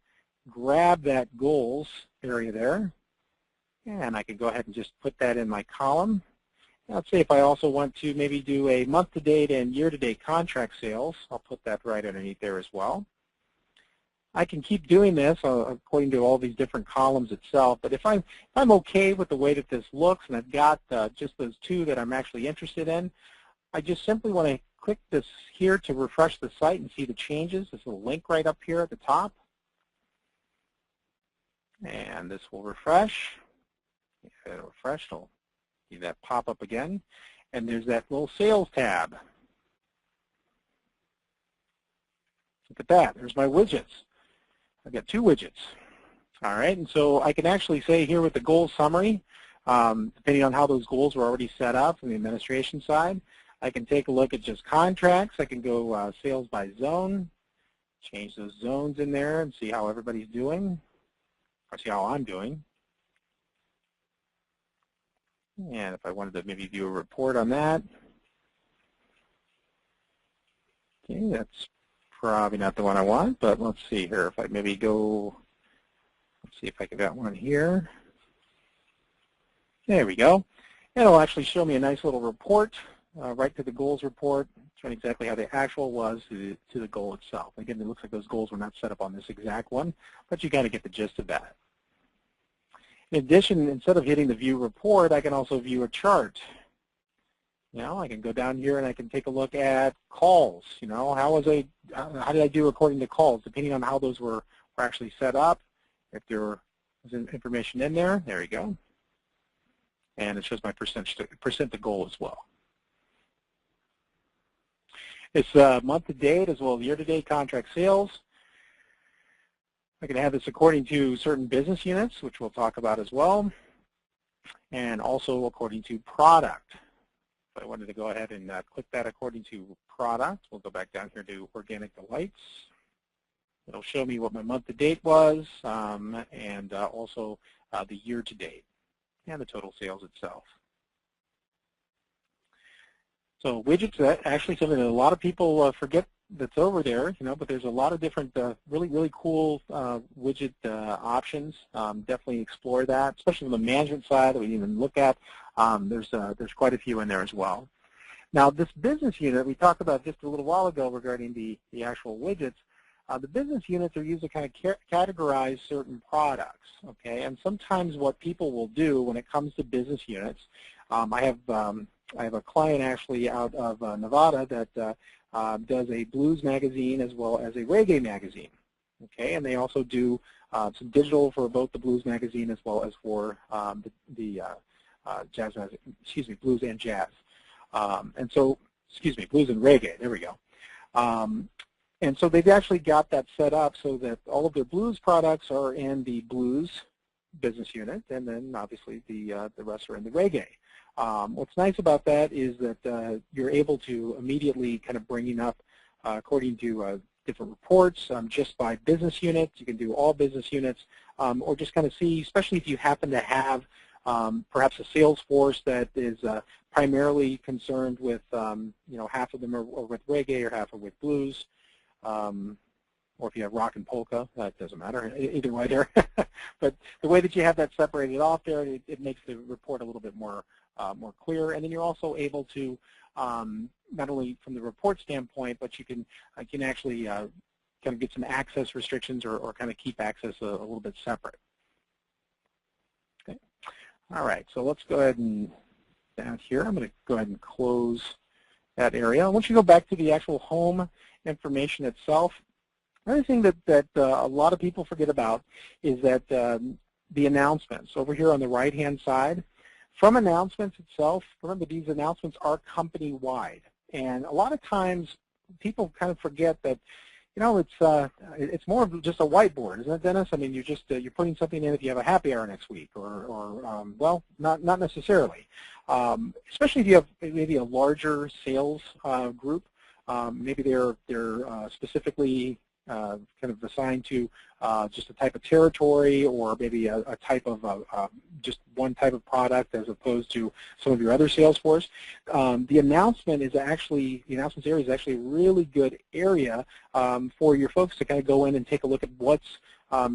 grab that goals area there. And I can go ahead and just put that in my column. Let's say if I also want to maybe do a month-to-date and year-to-date contract sales, I'll put that right underneath there as well. I can keep doing this according to all these different columns itself, but if I'm okay with the way that this looks and I've got just those two that I'm actually interested in, I just simply want to click this here to refresh the site and see the changes. This little link right up here at the top. And this will refresh. It'll refresh. It'll see that pop up again. And there's that little sales tab. Look at that. There's my widgets. I've got two widgets. All right, and so I can actually say here with the goal summary, depending on how those goals were already set up from the administration side, I can take a look at just contracts. I can go sales by zone, change those zones in there and see how everybody's doing, or see how I'm doing. And if I wanted to maybe view a report on that, okay, that's probably not the one I want, but let's see here. If I maybe go, let's see if I get that one here. There we go. And it'll actually show me a nice little report right to the goals report, showing exactly how the actual was to the goal itself. Again, it looks like those goals were not set up on this exact one, but you got to get the gist of that. In addition, instead of hitting the view report, I can also view a chart. You know, I can go down here and I can take a look at calls. You know, how did I do according to calls, depending on how those were actually set up. If there was information in there, there you go. And it shows my percent to goal as well. It's month to date as well as year to date contract sales. I can have this according to certain business units, which we'll talk about as well, and also according to product. If I wanted to go ahead and click that according to product, we'll go back down here to Organic Delights. It'll show me what my month to date was, and also the year to date and the total sales itself. So widgets, that's actually something that a lot of people forget that's over there, you know, but there's a lot of different really cool widget options. Definitely explore that, especially on the management side that we didn't even look at. There's quite a few in there as well. Now this business unit we talked about just a little while ago regarding the actual widgets. The business units are used to kind of categorize certain products, okay? And sometimes what people will do when it comes to business units, I have a client actually out of Nevada that does a blues magazine as well as a reggae magazine, okay? And they also do some digital for both the blues magazine as well as for the jazz magazine, excuse me, blues and jazz. And so, excuse me, blues and reggae, there we go. And so they've actually got that set up so that all of their blues products are in the blues business unit, and then obviously the rest are in the reggae. What's nice about that is that you're able to immediately kind of bringing up according to different reports just by business units. You can do all business units, or just kind of see, especially if you happen to have perhaps a sales force that is primarily concerned with, you know, half of them are with reggae or half are with blues. Or if you have rock and polka, that doesn't matter, either way there. But the way that you have that separated off there, it makes the report a little bit more clear. And then you're also able to, not only from the report standpoint, but you can actually kind of get some access restrictions or kind of keep access a little bit separate. Okay. All right, so let's go ahead and down here, I'm going to go ahead and close that area. Once you go back to the actual home information itself, another thing that a lot of people forget about is that the announcements over here on the right-hand side, from announcements itself, remember these announcements are company-wide. And a lot of times people kind of forget that, you know, it's more of just a whiteboard, isn't it, Dennis? I mean, you're putting something in if you have a happy hour next week, or well, not necessarily. Especially if you have maybe a larger sales group, maybe they're specifically kind of assigned to just a type of territory, or maybe a type of just one type of product as opposed to some of your other sales force. The announcements area is actually a really good area for your folks to kind of go in and take a look at what's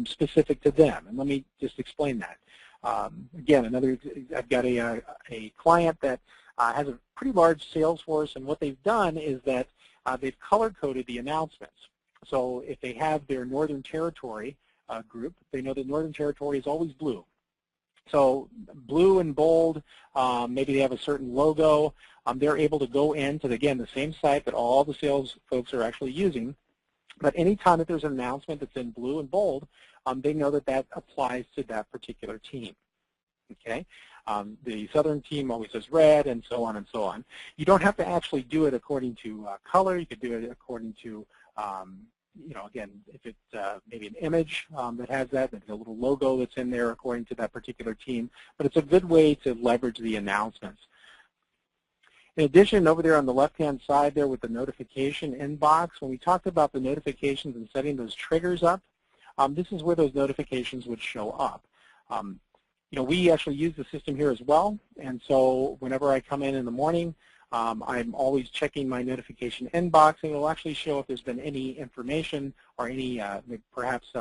specific to them. And let me just explain that. Again, I've got a client that has a pretty large sales force, and what they've done is that they've color-coded the announcements. So if they have their Northern Territory group, they know that Northern Territory is always blue. So blue and bold, maybe they have a certain logo. They're able to go into, again, the same site that all the sales folks are actually using. But anytime that there's an announcement that's in blue and bold, they know that that applies to that particular team. Okay? The Southern team always says red, and so on and so on. You don't have to actually do it according to color. You could do it according to again, if it's maybe an image that has that, maybe a little logo that's in there according to that particular team, but it's a good way to leverage the announcements. In addition, over there on the left-hand side there with the notification inbox, when we talked about the notifications and setting those triggers up, this is where those notifications would show up. We actually use the system here as well, and so whenever I come in the morning, I'm always checking my notification inbox, and it'll actually show if there's been any information or any, perhaps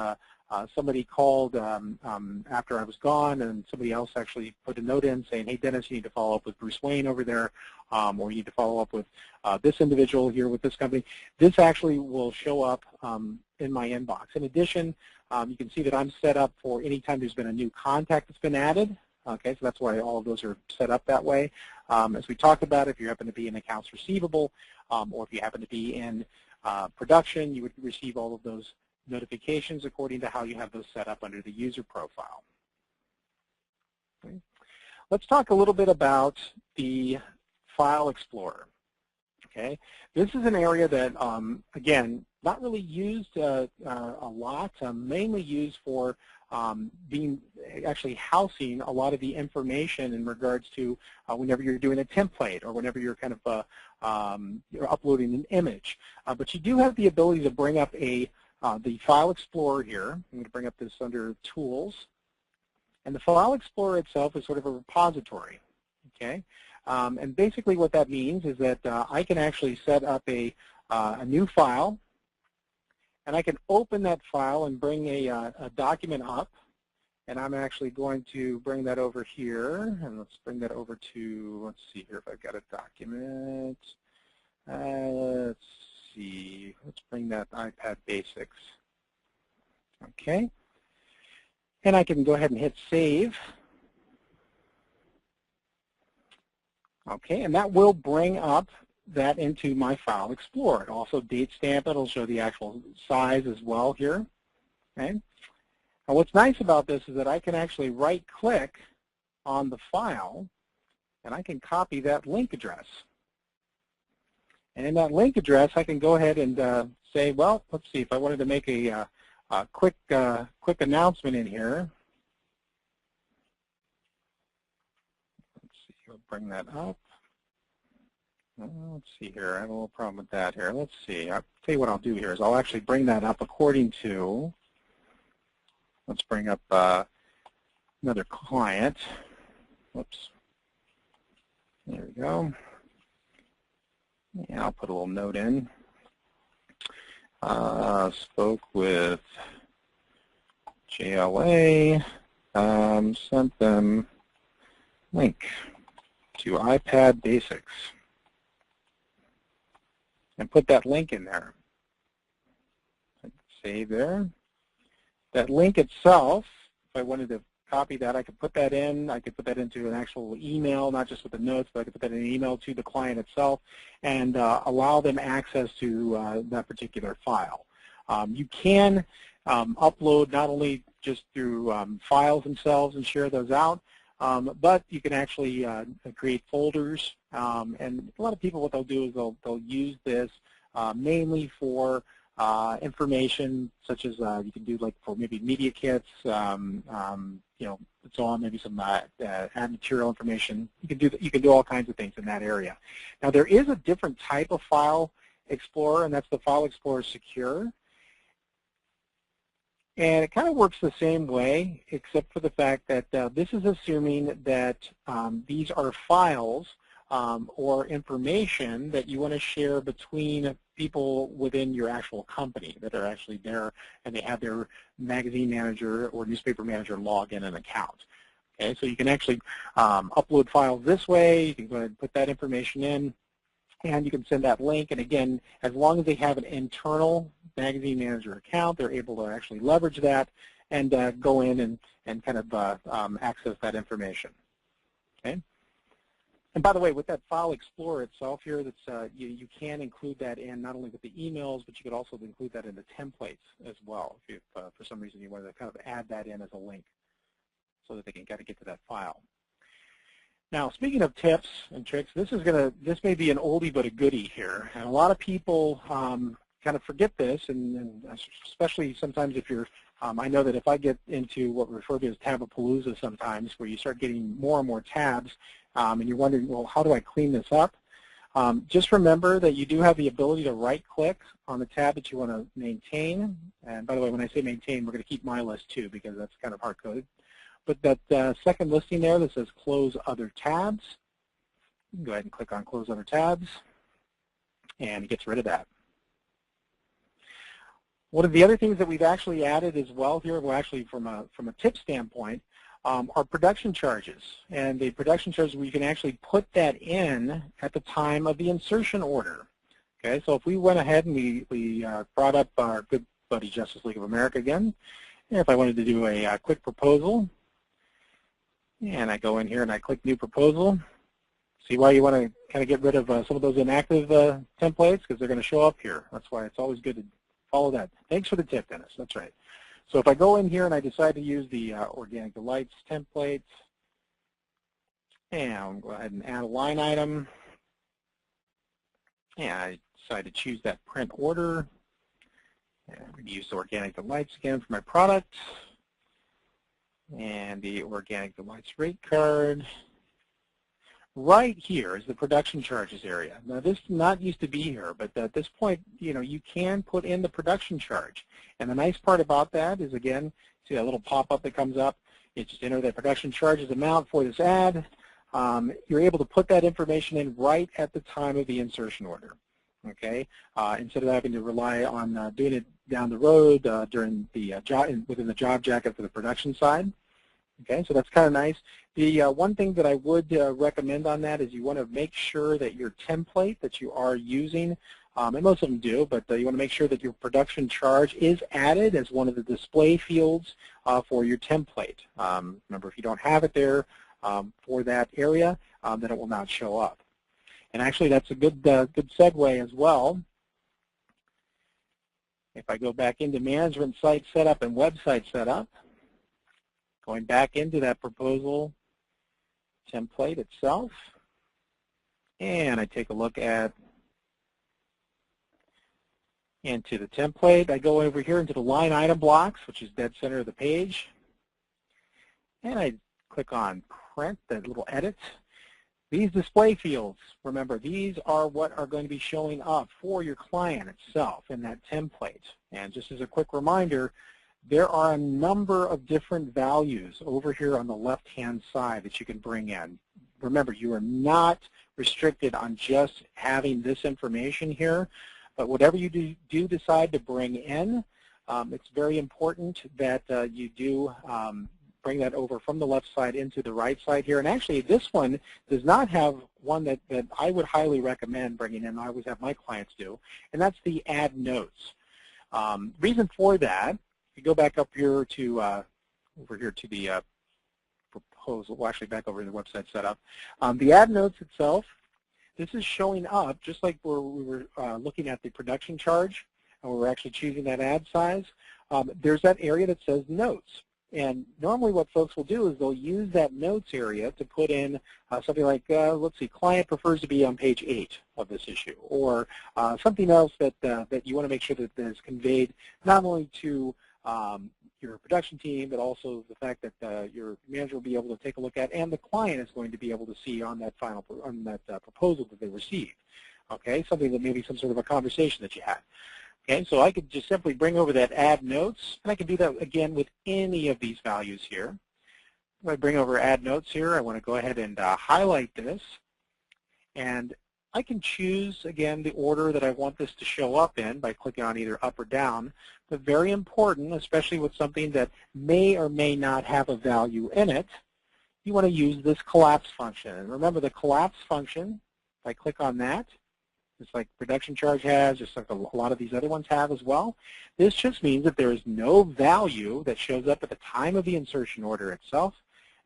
somebody called after I was gone, and somebody else actually put a note in saying, hey, Dennis, you need to follow up with Bruce Wayne over there, or you need to follow up with this individual here with this company. This actually will show up in my inbox. In addition, you can see that I'm set up for any time there's been a new contact that's been added. Okay, so that's why all of those are set up that way. As we talked about, if you happen to be in accounts receivable, or if you happen to be in production, you would receive all of those notifications according to how you have those set up under the user profile. Okay. Let's talk a little bit about the File Explorer. Okay, this is an area that, again, not really used a lot, mainly used for actually housing a lot of the information in regards to whenever you're doing a template or whenever you're kind of you're uploading an image. But you do have the ability to bring up the File Explorer here. I'm going to bring up this under Tools. And the File Explorer itself is sort of a repository. Okay, and basically what that means is that I can actually set up a new file, and I can open that file and bring a document up, and I'm actually going to bring that over here, and let's bring that over to, let's see here if I've got a document. Let's see, let's bring that iPad Basics. Okay, and I can go ahead and hit Save. Okay, and that will bring up that into my File Explorer. It'll also date stamp it. It'll show the actual size as well here. Okay. Now what's nice about this is that I can actually right-click on the file, and I can copy that link address. And in that link address, I can go ahead and say, well, let's see, if I wanted to make a quick announcement in here. Let's see, we'll bring that up. Let's see here. I have a little problem with that here. Let's see. I'll tell you what I'll do here is I'll actually bring that up according to, let's bring up another client. Whoops. There we go. Yeah, I'll put a little note in. Spoke with JLA, sent them link to iPad Basics. And put that link in there. Save there. That link itself, if I wanted to copy that, I could put that in. I could put that into an actual email, not just with the notes, but I could put that in an email to the client itself and allow them access to that particular file. You can upload not only just through files themselves and share those out, but you can actually create folders, and a lot of people, what they'll do is they'll use this mainly for information such as you can do like for maybe media kits, so on, maybe some ad material information. You can do all kinds of things in that area. Now there is a different type of File Explorer, and that's the File Explorer Secure. And it kind of works the same way, except for the fact that this is assuming that these are files or information that you want to share between people within your actual company that are actually there and they have their magazine manager or newspaper manager log in an account. Okay, so you can actually upload files this way. You can go ahead and put that information in, and you can send that link. And again, as long as they have an internal magazine manager account, they're able to actually leverage that and go in and kind of access that information. Okay. And by the way, with that File Explorer itself here, that's you can include that in not only with the emails, but you could also include that in the templates as well. If for some reason you wanted to kind of add that in as a link, so that they can kind of get to that file. Now, speaking of tips and tricks, this may be an oldie but a goodie here, and a lot of people kind kind of forget this, and especially sometimes if you're, I know that if I get into what we refer to as tabapalooza sometimes, where you start getting more and more tabs, and you're wondering, well, how do I clean this up? Just remember that you do have the ability to right-click on the tab that you want to maintain. And by the way, when I say maintain, we're going to keep my list too, because that's kind of hard-coded. But that second listing there that says Close Other Tabs, you can go ahead and click on Close Other Tabs, and it gets rid of that. One of the other things that we've actually added as well here, well, actually from a tip standpoint, are production charges. And the production charges, we can actually put that in at the time of the insertion order. Okay, so if we went ahead and we brought up our good buddy Justice League of America again, and if I wanted to do a quick proposal, and I go in here and I click New Proposal, see why you want to kind of get rid of some of those inactive templates, because they're going to show up here. That's why it's always good to follow that. Thanks for the tip, Dennis. That's right. So if I go in here and I decide to use the Organic Delights template, and I'll go ahead and add a line item, and I decide to choose that print order, and I'm going to use the Organic Delights again for my product, and the Organic Delights rate card. Right here is the production charges area. Now this did not used to be here, but at this point, you can put in the production charge. And the nice part about that is, again, see that little pop-up that comes up? You just enter that production charges amount for this ad. You're able to put that information in right at the time of the insertion order. Okay, instead of having to rely on doing it down the road during the within the job jacket for the production side. Okay, so that's kind of nice. The one thing that I would recommend on that is you want to make sure that your template that you are using, and most of them do, but you want to make sure that your production charge is added as one of the display fields for your template. Remember, if you don't have it there for that area, then it will not show up. And actually, that's a good segue as well. If I go back into Management Site Setup and Website Setup, going back into that proposal template itself, and I take a look into the template. I go over here into the line item blocks, which is dead center of the page, and I click on Print, that little edit. These display fields, remember, these are what are going to be showing up for your client itself in that template. And just as a quick reminder, there are a number of different values over here on the left-hand side that you can bring in. Remember, you are not restricted on just having this information here, but whatever you do decide to bring in, it's very important that you do bring that over from the left side into the right side here. And actually, this one does not have one that I would highly recommend bringing in. I always have my clients do, and that's the Add Notes. Reason for that, you go back up here to over here to the proposal, well, actually back over to the website setup. The Add Notes itself, this is showing up just like we were looking at the production charge, and we were actually choosing that ad size. There's that area that says Notes. And normally what folks will do is they'll use that Notes area to put in something like, let's see, client prefers to be on page 8 of this issue, or something else that you want to make sure that is conveyed not only to your production team, but also the fact that your manager will be able to take a look at, and the client is going to be able to see on that final proposal that they received. Okay, something that maybe some sort of a conversation that you had. Okay, so I could just simply bring over that Add Notes, and I can do that again with any of these values here. If I bring over Add Notes here, I want to go ahead and highlight this, and I can choose, again, the order that I want this to show up in by clicking on either up or down. But very important, especially with something that may or may not have a value in it, you want to use this collapse function. And remember, the collapse function, if I click on that, just like production charge has, just like a lot of these other ones have as well, this just means that there is no value that shows up at the time of the insertion order itself,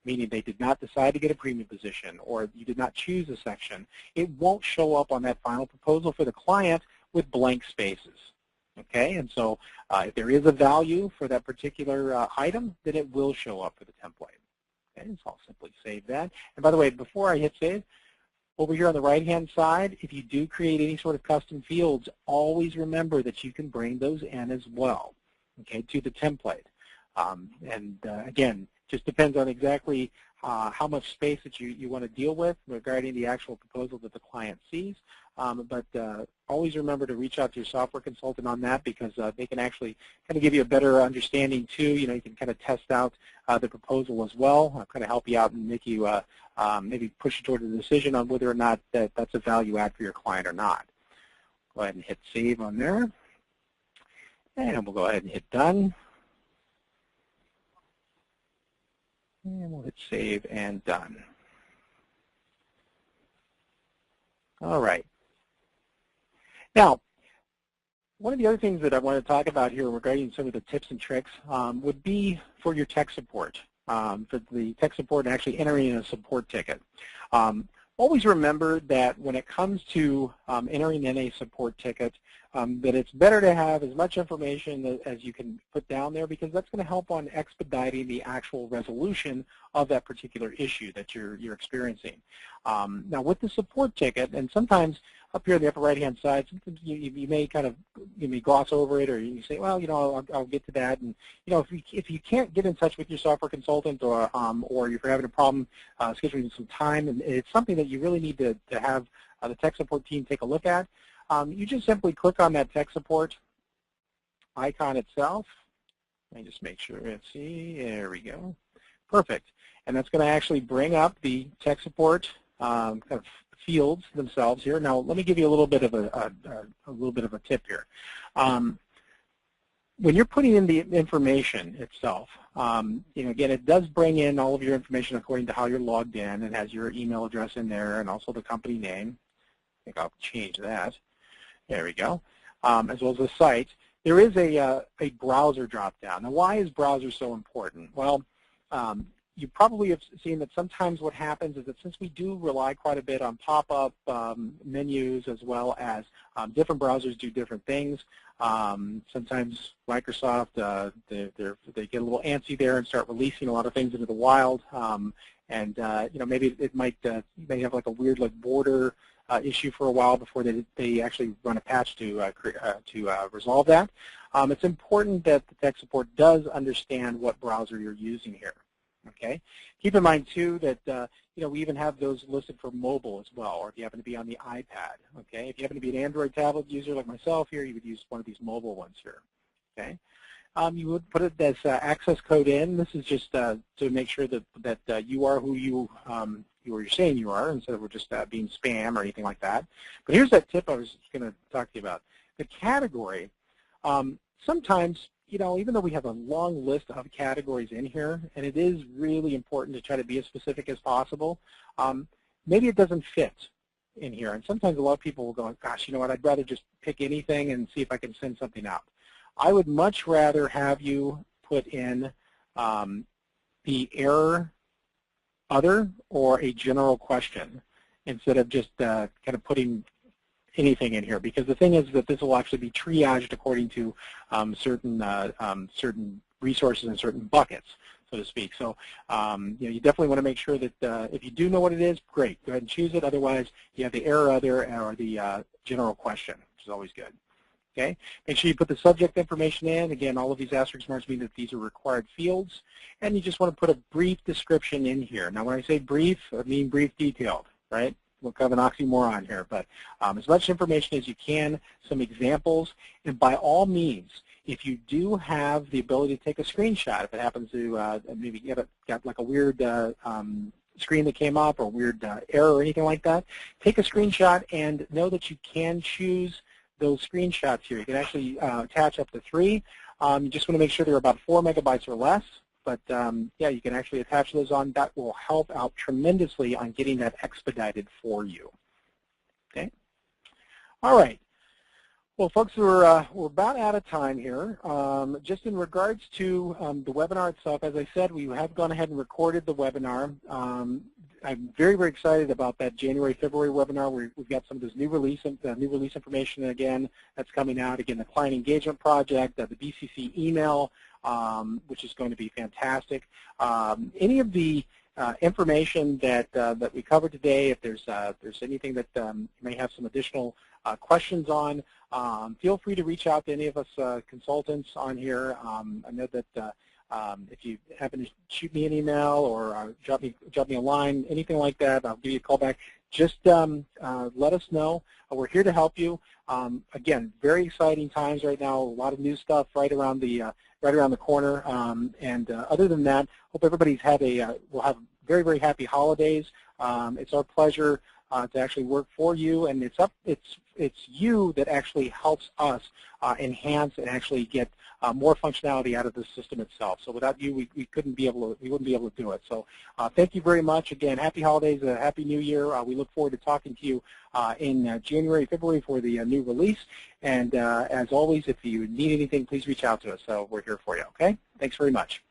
meaning they did not decide to get a premium position or you did not choose a section. It won't show up on that final proposal for the client with blank spaces. Okay, and so if there is a value for that particular item, then it will show up for the template. Okay, so I'll simply save that. And by the way, before I hit save, Over here on the right-hand side, if you do create any sort of custom fields, always remember that you can bring those in as well, okay, to the template. Again, just depends on exactly how much space that you want to deal with regarding the actual proposal that the client sees. But always remember to reach out to your software consultant on that, because they can actually kind of give you a better understanding too. You know, you can kind of test out the proposal as well, kind of help you out and make you maybe push you toward a decision on whether or not that's a value add for your client or not. Go ahead and hit save on there. And we'll go ahead and hit done. And we'll hit save and done. All right. Now, one of the other things that I want to talk about here regarding some of the tips and tricks would be for your tech support, for the tech support and actually entering in a support ticket. Always remember that when it comes to entering in a support ticket, that it's better to have as much information as you can put down there, because that's going to help on expediting the actual resolution of that particular issue that you're experiencing. Now with the support ticket, and sometimes up here on the upper right-hand side, sometimes you may kind of gloss over it, or you say, well, you know, I'll get to that. And you know, if you can't get in touch with your software consultant, or if you're having a problem scheduling some time, and it's something that you really need to have the tech support team take a look at, you just simply click on that tech support icon itself. Let me just make sure. Let's see. There we go. Perfect. And that's going to actually bring up the tech support kind of fields themselves here. Now, let me give you a little bit of a tip here. When you're putting in the information itself, you know, again, it does bring in all of your information according to how you're logged in. It has your email address in there and also the company name. I think I'll change that. There we go. As well as the site. There is a browser drop-down. Now, why is browser so important? Well, you probably have seen that sometimes what happens is that since we do rely quite a bit on pop-up menus, as well as different browsers do different things, sometimes Microsoft, they get a little antsy there and start releasing a lot of things into the wild. You know, maybe it might may have like a weird border issue for a while before they actually run a patch to resolve that. It's important that the tech support does understand what browser you're using here. Okay. Keep in mind too that you know, we even have those listed for mobile as well, or if you happen to be on the iPad. Okay. If you happen to be an Android tablet user like myself here, you would use one of these mobile ones here. Okay. You would put it as access code in. This is just to make sure that you are who you're saying you are, instead of just being spam or anything like that. But here's that tip I was going to talk to you about. The category. Sometimes, you know, even though we have a long list of categories in here, and it is really important to try to be as specific as possible, maybe it doesn't fit in here. And sometimes a lot of people will go, gosh, you know what, I'd rather just pick anything and see if I can send something out. I would much rather have you put in the error other or a general question instead of just kind of putting anything in here, because the thing is that this will actually be triaged according to certain resources and certain buckets, so to speak. So you know, you definitely want to make sure that if you do know what it is, great, go ahead and choose it. Otherwise, you have the error other or the general question, which is always good. Okay. Make sure you put the subject information in. Again, all of these asterisk marks mean that these are required fields, and you just want to put a brief description in here. Now, when I say brief, I mean brief detailed, right? We'll have an oxymoron here, but as much information as you can, some examples, and by all means, if you do have the ability to take a screenshot, if it happens to maybe got like a weird screen that came up or a weird error or anything like that, take a screenshot and know that you can choose those screenshots here. You can actually attach up to 3. You just want to make sure they're about 4 megabytes or less. But yeah, you can actually attach those on. That will help out tremendously on getting that expedited for you. Okay. All right. Well, folks, we're about out of time here. Just in regards to the webinar itself, as I said, we have gone ahead and recorded the webinar. I'm very, very excited about that January, February webinar. We've got some of this new release information again that's coming out. Again, the client engagement project, the BCC email, which is going to be fantastic. Any of the information that that we covered today. If there's anything that you may have some additional questions on, feel free to reach out to any of us consultants on here. I know that if you happen to shoot me an email or drop me a line, anything like that, I'll give you a call back. Just let us know. We're here to help you. Again, very exciting times right now. A lot of new stuff right around the corner. And other than that, hope everybody's had will have very, very happy holidays. It's our pleasure to actually work for you, and it's you that actually helps us enhance and actually get more functionality out of the system itself. So without you, we wouldn't be able to do it. So thank you very much. Again, happy holidays, happy New Year. We look forward to talking to you in January, February for the new release. And as always, if you need anything, please reach out to us. So we're here for you. Okay? Thanks very much.